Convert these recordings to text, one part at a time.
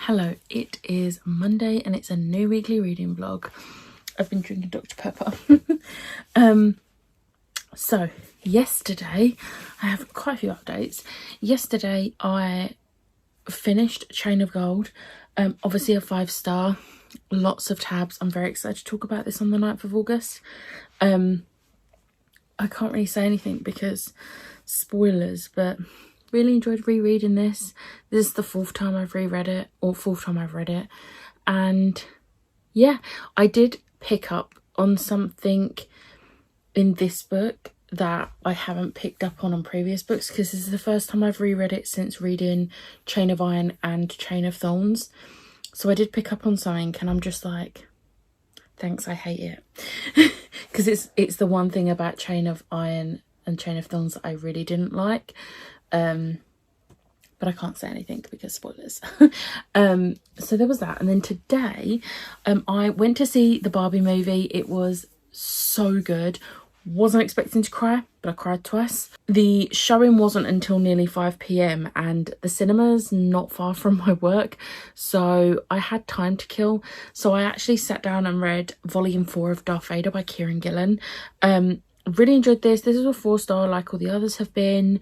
Hello, it is Monday and it's a new weekly reading vlog. I've been drinking Dr. Pepper. So yesterday, I have quite a few updates. Yesterday I finished Chain of Gold, obviously a 5-star, lots of tabs. I'm very excited to talk about this on the 9th of August. I can't really say anything because spoilers, but really enjoyed rereading this. This is the 4th time I've reread it, or 4th time I've read it. And yeah, I did pick up on something in this book that I haven't picked up on previous books, because this is the first time I've reread it since reading Chain of Iron and Chain of Thorns. So I did pick up on something and I'm just like, thanks, I hate it. Because it's the one thing about Chain of Iron and Chain of Thorns that I really didn't like. But I can't say anything because spoilers. So there was that. And then today I went to see the Barbie movie. It was so good. Wasn't expecting to cry, but I cried twice. The showing wasn't until nearly 5 p.m. and the cinema's not far from my work, so I had time to kill. So I actually sat down and read volume 4 of Darth Vader by Kieran Gillen. Really enjoyed this. This is a 4-star like all the others have been.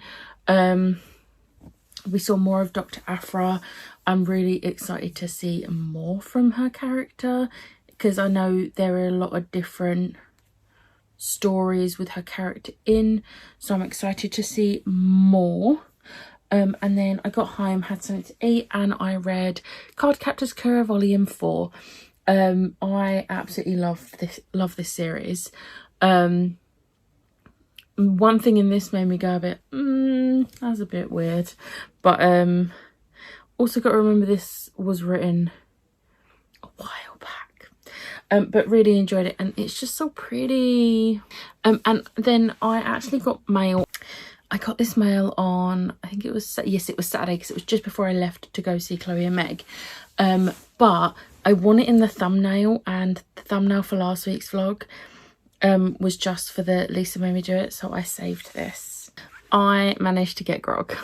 We saw more of Dr. Aphra. I'm really excited to see more from her character, because I know there are a lot of different stories with her character in, so I'm excited to see more. And then I got home, had something to eat, and I read Cardcaptor's Cura volume 4. I absolutely love this series. One thing in this made me go a bit, that's a bit weird. But also got to remember this was written a while back. But really enjoyed it, and it's just so pretty. And then I actually got mail. I got this mail on, I think it was, yes, it was Saturday, because it was just before I left to go see Chloe and Meg. But I won it in the thumbnail, and the thumbnail for last week's vlog was just for the Lisa Made Me Do It, so I saved this. I managed to get grog.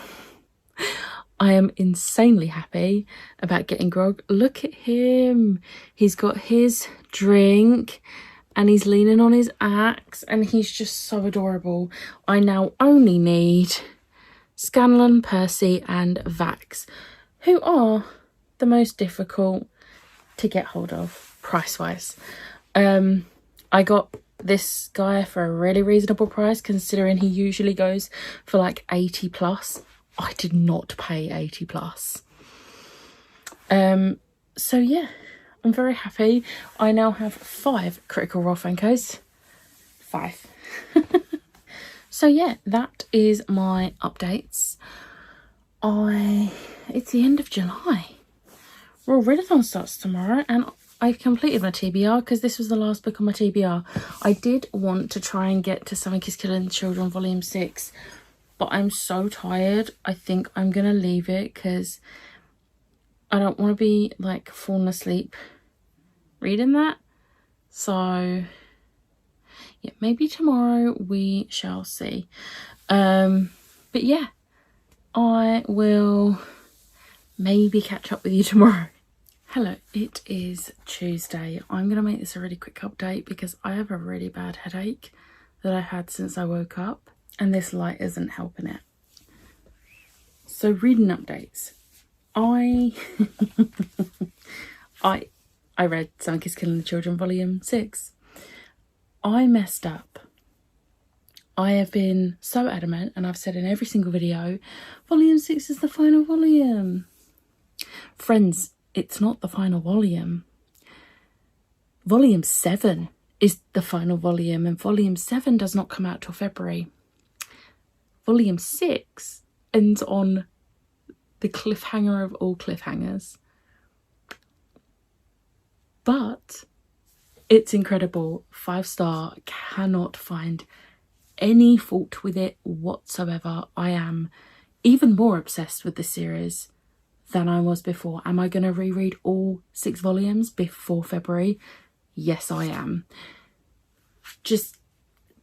I am insanely happy about getting grog. Look at him. He's got his drink and he's leaning on his axe and he's just so adorable. I now only need Scanlan, Percy and Vax, who are the most difficult to get hold of price-wise. I got this guy for a really reasonable price, considering he usually goes for like 80 plus. I did not pay 80 plus. So yeah, I'm very happy. I now have 5 Critical Role Funkos. 5. So yeah, that is my updates. It's the end of July. Royal Readathon starts tomorrow, and I completed my TBR because this was the last book on my TBR. I did want to try and get to Something is Killing the Children volume 6, but I'm so tired. I think I'm going to leave it because I don't want to be like falling asleep reading that. So yeah, maybe tomorrow, we shall see. But yeah, I will maybe catch up with you tomorrow. Hello, it is Tuesday. I'm going to make this a really quick update because I have a really bad headache that I had since I woke up, and this light isn't helping it. So reading updates. I read Something is Killing the Children volume 6. I messed up. I have been so adamant, and I've said in every single video, volume 6 is the final volume. Friends, it's not the final volume. Volume 7 is the final volume, and volume 7 does not come out till February. Volume 6 ends on the cliffhanger of all cliffhangers. But it's incredible. 5-star, cannot find any fault with it whatsoever. I am even more obsessed with this series than I was before. Am I going to reread all 6 volumes before February? Yes, I am. Just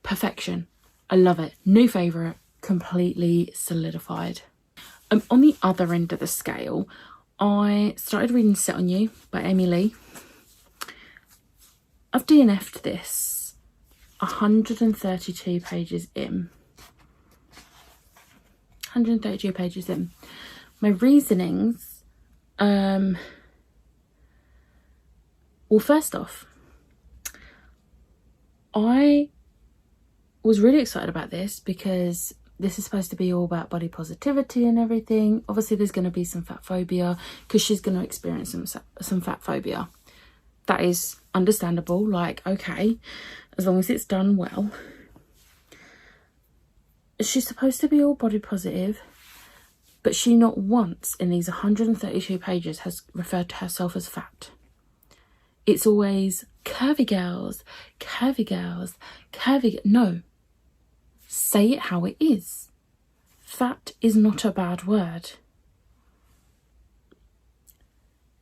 perfection. I love it. New favourite, completely solidified. On the other end of the scale, I started reading Set On You by Amy Lee. I've DNF'd this 132 pages in. 132 pages in. My reasonings, well, first off, I was really excited about this because this is supposed to be all about body positivity and everything. Obviously, there's going to be some fat phobia because she's going to experience some fat phobia. That is understandable. Like, okay, as long as it's done well. She's supposed to be all body positive, but she not once in these 132 pages has referred to herself as fat. It's always curvy girls, curvy girls, curvy. No. Say it how it is. Fat is not a bad word.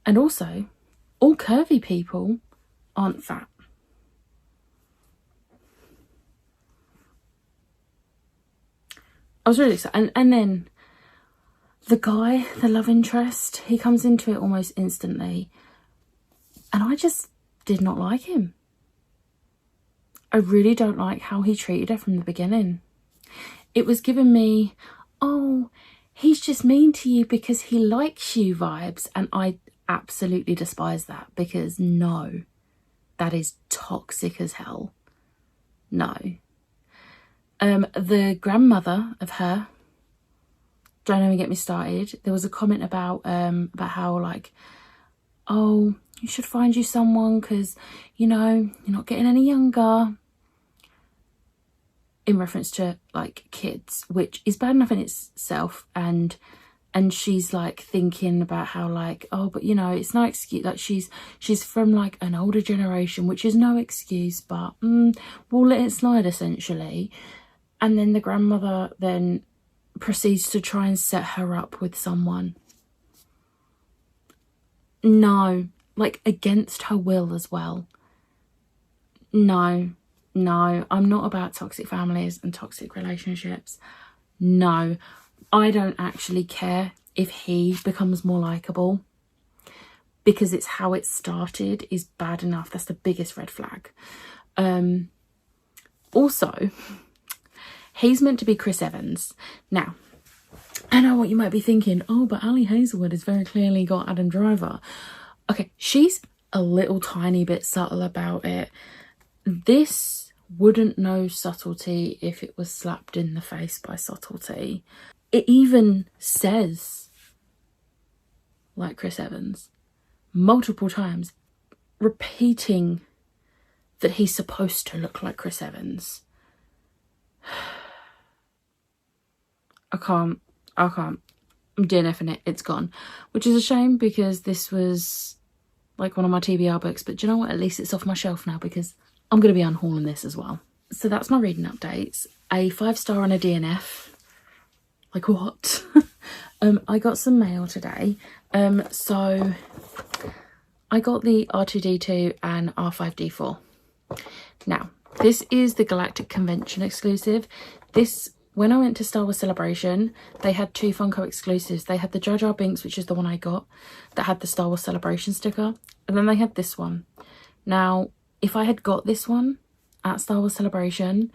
And also, all curvy people aren't fat. I was really excited. And then the guy, the love interest, he comes into it almost instantly. And I just did not like him. I really don't like how he treated her from the beginning. It was giving me, oh, he's just mean to you because he likes you vibes. And I absolutely despise that because no, that is toxic as hell. No. The grandmother of her, don't even get me started. There was a comment about how like, oh, you should find you someone because, you know, you're not getting any younger. In reference to like kids, which is bad enough in itself. And she's like thinking about how like, oh, but you know, it's no excuse. Like she's from like an older generation, which is no excuse, but we'll let it slide essentially. And then the grandmother then proceeds to try and set her up with someone. No, like against her will as well. No, I'm not about toxic families and toxic relationships. No, I don't actually care if he becomes more likable because it's how it started is bad enough. That's the biggest red flag. Also, he's meant to be Chris Evans. Now, I know what you might be thinking. Oh, but Ali Hazelwood has very clearly got Adam Driver. Okay, she's a little tiny bit subtle about it. This wouldn't know subtlety if it was slapped in the face by subtlety. It even says, like Chris Evans, multiple times, repeating that he's supposed to look like Chris Evans. I can't. I'm DNFing it. It's gone. Which is a shame because this was like one of my TBR books. But do you know what? At least it's off my shelf now because I'm going to be unhauling this as well. So that's my reading updates. A 5-star and a DNF. Like what? I got some mail today. So I got the R2D2 and R5D4. Now, this is the Galactic Convention exclusive. This, when I went to Star Wars Celebration, they had 2 Funko exclusives. They had the Jar Jar Binks, which is the one I got, that had the Star Wars Celebration sticker. And then they had this one. Now, if I had got this one at Star Wars Celebration,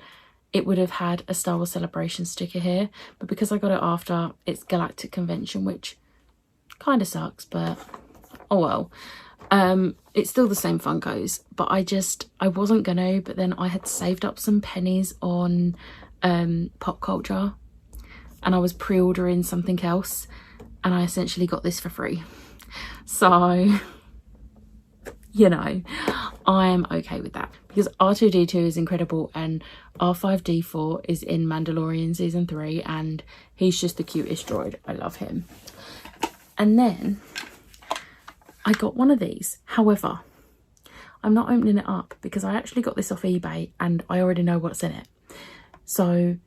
it would have had a Star Wars Celebration sticker here. But because I got it after, it's Galactic Convention, which kind of sucks, but oh well. It's still the same Funkos, but I wasn't gonna, but then I had saved up some pennies on Pop Culture and I was pre-ordering something else and I essentially got this for free. So, you know, I'm okay with that because R2D2 is incredible and R5D4 is in Mandalorian season 3 and he's just the cutest droid. I love him. And then I got one of these. However, I'm not opening it up because I actually got this off eBay and I already know what's in it. So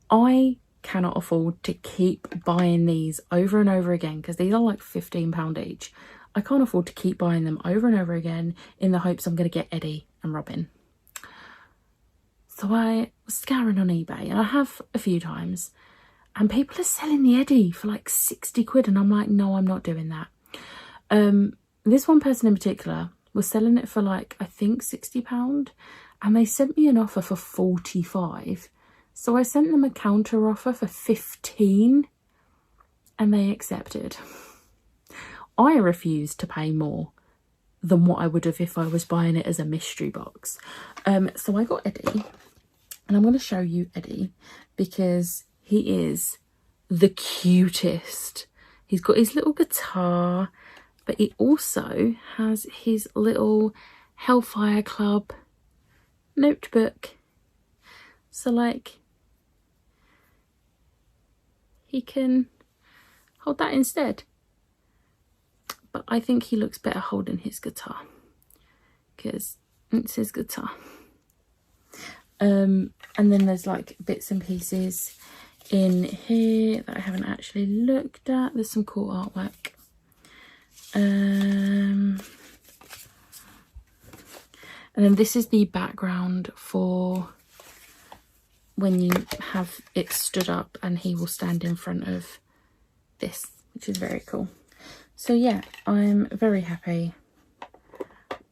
I cannot afford to keep buying these over and over again because these are like £15 each. I can't afford to keep buying them over and over again in the hopes I'm going to get Eddie and Robin. So I was scouring on eBay and I have a few times and people are selling the Eddie for like 60 quid and I'm like, no, I'm not doing that. This one person in particular was selling it for like, I think £60, and they sent me an offer for 45. So I sent them a counter offer for 15 and they accepted. I refused to pay more than what I would have if I was buying it as a mystery box. So I got Eddie, and I'm going to show you Eddie because he is the cutest. He's got his little guitar, but he also has his little Hellfire Club notebook. So like, he can hold that instead. But I think he looks better holding his guitar because it's his guitar. And then there's like bits and pieces in here that I haven't actually looked at. There's some cool artwork. And then this is the background for when you have it stood up, and he will stand in front of this, which is very cool. So yeah, I'm very happy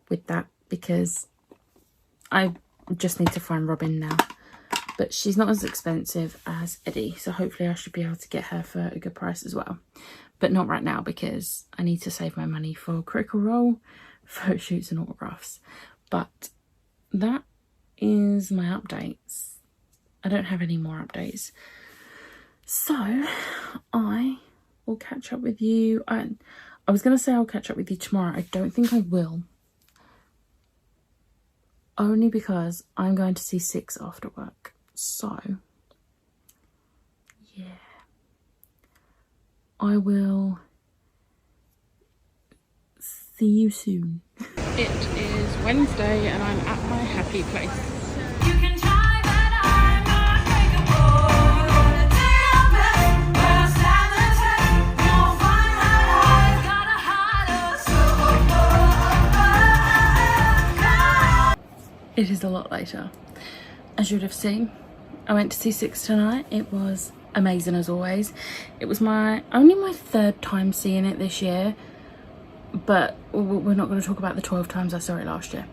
with that because I just need to find Robin now. But she's not as expensive as Eddie, so hopefully I should be able to get her for a good price as well. But not right now because I need to save my money for Critical Role, photo shoots and autographs. But that is my updates. I don't have any more updates. So I will catch up with you. I was going to say I'll catch up with you tomorrow. I don't think I will. Only because I'm going to see Six after work. So, yeah. I will see you soon. It is Wednesday and I'm at my happy place. It is a lot later, as you would have seen. I went to see Six tonight. It was amazing as always. It was only my third time seeing it this year, but we're not going to talk about the 12 times I saw it last year.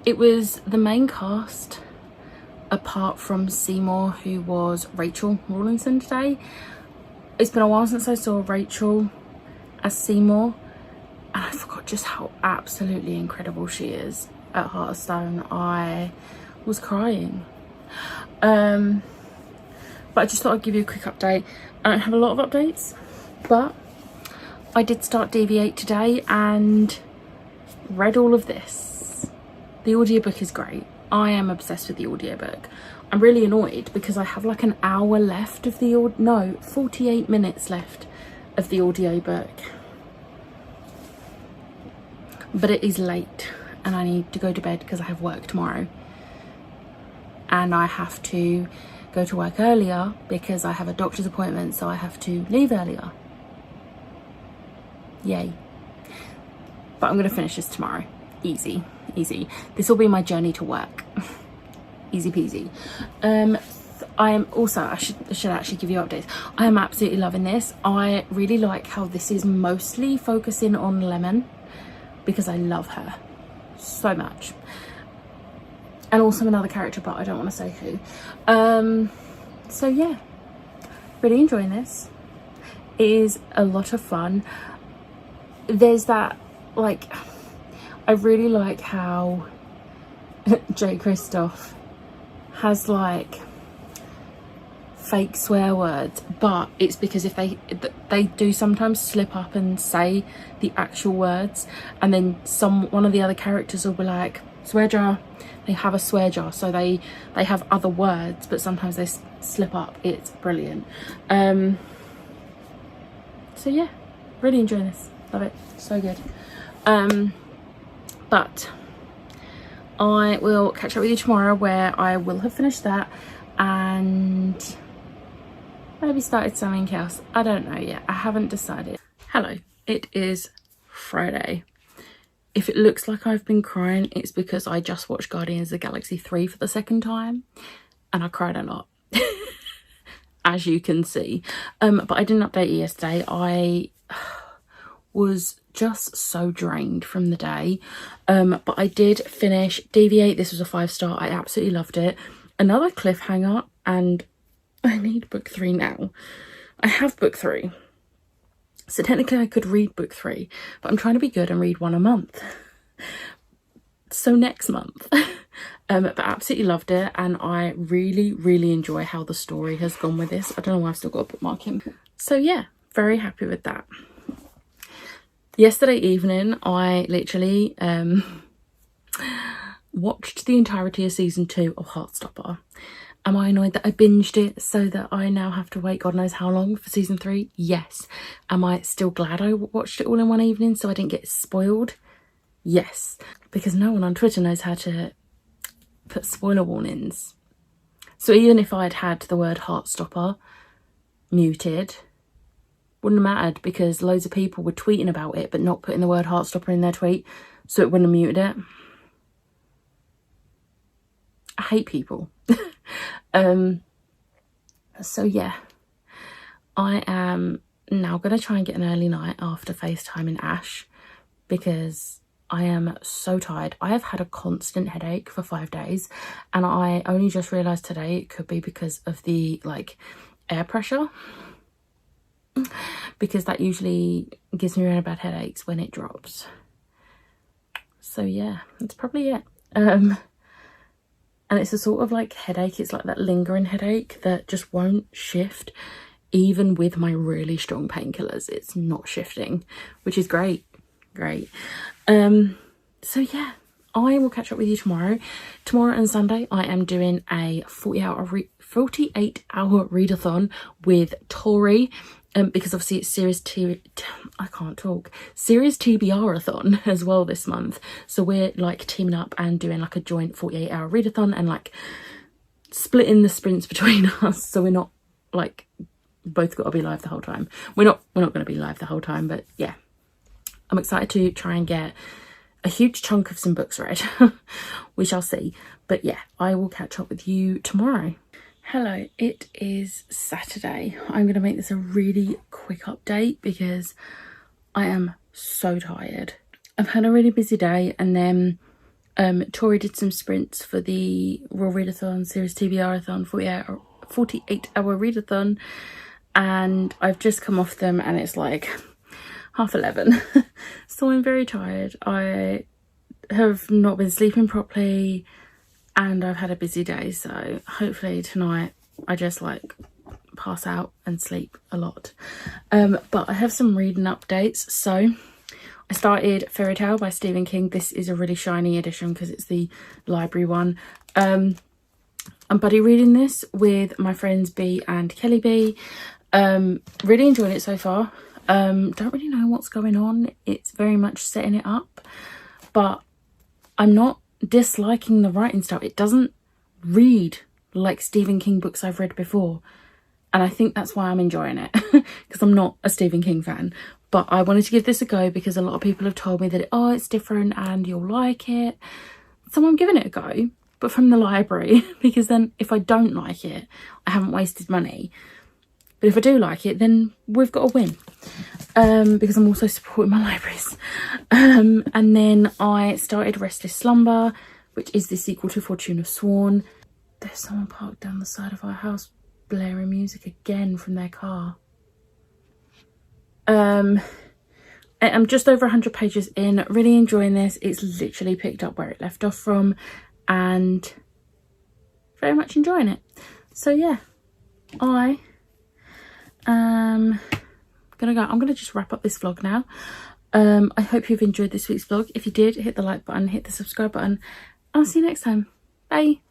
It was the main cast, apart from Seymour, who was Rachel Rawlinson today. It's been a while since I saw Rachel as Seymour, and I forgot just how absolutely incredible she is at Heart of Stone. I was crying. But I just thought I'd give you a quick update. I don't have a lot of updates, but I did start Deviate today and read all of this. The audiobook is great. I am obsessed with the audiobook. I'm really annoyed because I have like an hour left of the 48 minutes left of the audiobook. But it is late and I need to go to bed because I have work tomorrow. And I have to go to work earlier because I have a doctor's appointment, so I have to leave earlier. Yay. But I'm going to finish this tomorrow. Easy, easy. This will be my journey to work. Easy peasy. I am also, I should actually give you updates. I am absolutely loving this. I really like how this is mostly focusing on Lemon because I love her so much. And also another character, but I don't want to say who. So yeah, really enjoying this. It is a lot of fun. There's that, like, I really like how Jay Kristoff has like fake swear words, but it's because if they do sometimes slip up and say the actual words, and then one of the other characters will be like, swear jar. They have a swear jar, so they have other words, but sometimes they slip up. It's brilliant. So yeah, really enjoying this. Love it. So good. But I will catch up with you tomorrow where I will have finished that and maybe started something else. I don't know yet. I haven't decided. Hello, it is Friday. If it looks like I've been crying, it's because I just watched Guardians of the Galaxy 3 for the second time and I cried a lot, as you can see. But I didn't update you yesterday. was just so drained from the day. But I did finish Deviate. This was a 5-star. I absolutely loved it. Another cliffhanger, and I need book 3 now. I have book 3. So technically I could read book 3, but I'm trying to be good and read 1 a month. So next month. But absolutely loved it, and I really enjoy how the story has gone with this. I don't know why I've still got a bookmark in. So yeah, very happy with that. Yesterday evening I literally watched the entirety of season 2 of Heartstopper. Am I annoyed that I binged it so that I now have to wait God knows how long for season 3? Yes. Am I still glad I watched it all in one evening so I didn't get spoiled? Yes. Because no one on Twitter knows how to put spoiler warnings. So even if I'd had the word Heartstopper muted, wouldn't have mattered, because loads of people were tweeting about it but not putting the word Heartstopper in their tweet, so it wouldn't have muted it. I hate people. So yeah, I am now going to try and get an early night after FaceTiming Ash, because I am so tired. I have had a constant headache for 5 days, and I only just realised today it could be because of the air pressure, because that usually gives me really bad headaches when it drops. So yeah, that's probably it. And it's a sort of headache. It's like that lingering headache that just won't shift, even with my really strong painkillers. It's not shifting, which is great. So yeah, I will catch up with you tomorrow. Tomorrow and Sunday I am doing a 48 hour readathon with Tori, because obviously it's series TBR-a-thon as well this month. So we're teaming up and doing a joint 48 hour readathon, and splitting the sprints between us, so we're not both got to be live the whole time. We're not going to be live the whole time, but yeah, I'm excited to try and get a huge chunk of some books read. We shall see. But yeah, I will catch up with you tomorrow. Hello, it is Saturday. I'm going to make this a really quick update because I am so tired. I've had a really busy day, and then Tori did some sprints for the Royal Readathon, Series TBR-a-thon, 48 hour readathon, and I've just come off them and it's 11:30. So I'm very tired. I have not been sleeping properly and I've had a busy day, so hopefully tonight I just pass out and sleep a lot. But I have some reading updates. So I started Fairy Tale by Stephen King. This is a really shiny edition because it's the library one. I'm buddy reading this with my friends B and Kelly B. Really enjoying it so far. Don't really know what's going on. It's very much setting it up, but I'm not disliking the writing style. It doesn't read like Stephen King books I've read before, and I think that's why I'm enjoying it, because I'm not a Stephen King fan. But I wanted to give this a go because a lot of people have told me that it's different and you'll like it, so I'm giving it a go, but from the library, because then if I don't like it, I haven't wasted money. But if I do like it, then we've got a win, because I'm also supporting my libraries. And then I started Restless Slumber, which is the sequel to Fortune of Sworn. There's someone parked down the side of our house blaring music again from their car. I'm just over 100 pages in, really enjoying this. It's literally picked up where it left off from and very much enjoying it. So yeah, I'm gonna just wrap up this vlog now. I hope you've enjoyed this week's vlog. If you did, hit the like button, hit the subscribe button. I'll see you next time. Bye.